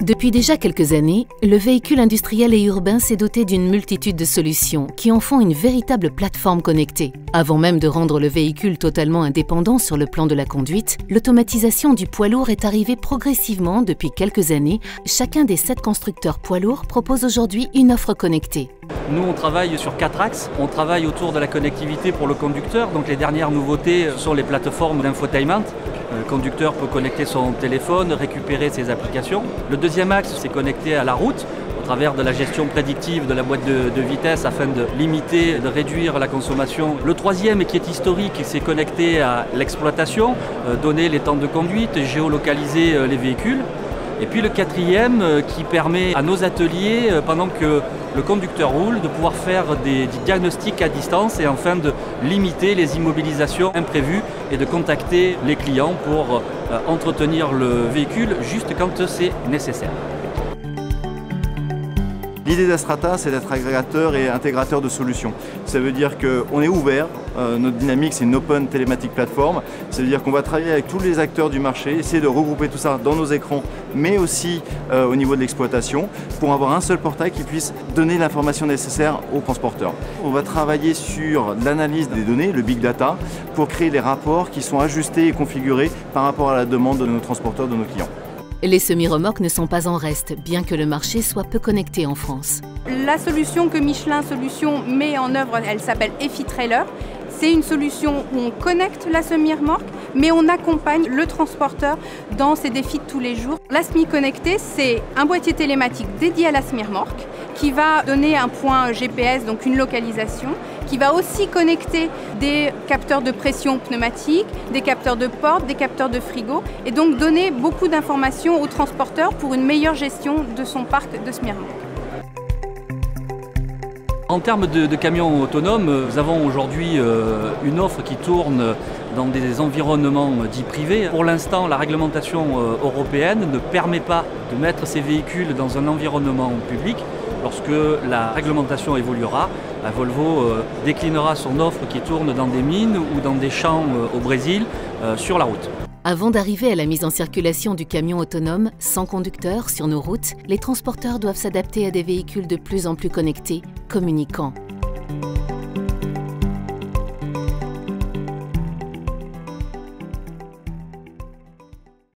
Depuis déjà quelques années, le véhicule industriel et urbain s'est doté d'une multitude de solutions qui en font une véritable plateforme connectée. Avant même de rendre le véhicule totalement indépendant sur le plan de la conduite, l'automatisation du poids lourd est arrivée progressivement depuis quelques années. Chacun des 7 constructeurs poids lourds propose aujourd'hui une offre connectée. Nous, on travaille sur 4 axes. On travaille autour de la connectivité pour le conducteur. Donc les dernières nouveautés sont les plateformes d'infotainment. Le conducteur peut connecter son téléphone, récupérer ses applications. Le deuxième axe, c'est connecté à la route au travers de la gestion prédictive de la boîte de vitesse afin de limiter, de réduire la consommation. Le troisième, qui est historique, c'est connecté à l'exploitation, donner les temps de conduite, géolocaliser les véhicules. Et puis le quatrième qui permet à nos ateliers, pendant que le conducteur roule, de pouvoir faire des diagnostics à distance et enfin de limiter les immobilisations imprévues et de contacter les clients pour entretenir le véhicule juste quand c'est nécessaire. L'idée d'Astrata, c'est d'être agrégateur et intégrateur de solutions. Ça veut dire qu'on est ouvert, notre dynamique c'est une Open Telematic Platform, ça veut dire qu'on va travailler avec tous les acteurs du marché, essayer de regrouper tout ça dans nos écrans, mais aussi au niveau de l'exploitation, pour avoir un seul portail qui puisse donner l'information nécessaire aux transporteurs. On va travailler sur l'analyse des données, le Big Data, pour créer les rapports qui sont ajustés et configurés par rapport à la demande de nos transporteurs, de nos clients. Les semi-remorques ne sont pas en reste, bien que le marché soit peu connecté en France. La solution que Michelin Solutions met en œuvre, elle s'appelle EFI-Trailer. C'est une solution où on connecte la semi-remorque, mais on accompagne le transporteur dans ses défis de tous les jours. La semi-connectée, c'est un boîtier télématique dédié à la semi-remorque qui va donner un point GPS, donc une localisation, qui va aussi connecter des capteurs de pression pneumatique, des capteurs de porte, des capteurs de frigo, et donc donner beaucoup d'informations au transporteur pour une meilleure gestion de son parc de semi-remorque. En termes de camions autonomes, nous avons aujourd'hui une offre qui tourne dans des environnements dits privés. Pour l'instant, la réglementation européenne ne permet pas de mettre ces véhicules dans un environnement public. Lorsque la réglementation évoluera, Volvo déclinera son offre qui tourne dans des mines ou dans des champs au Brésil sur la route. Avant d'arriver à la mise en circulation du camion autonome sans conducteur sur nos routes, les transporteurs doivent s'adapter à des véhicules de plus en plus connectés, communicants.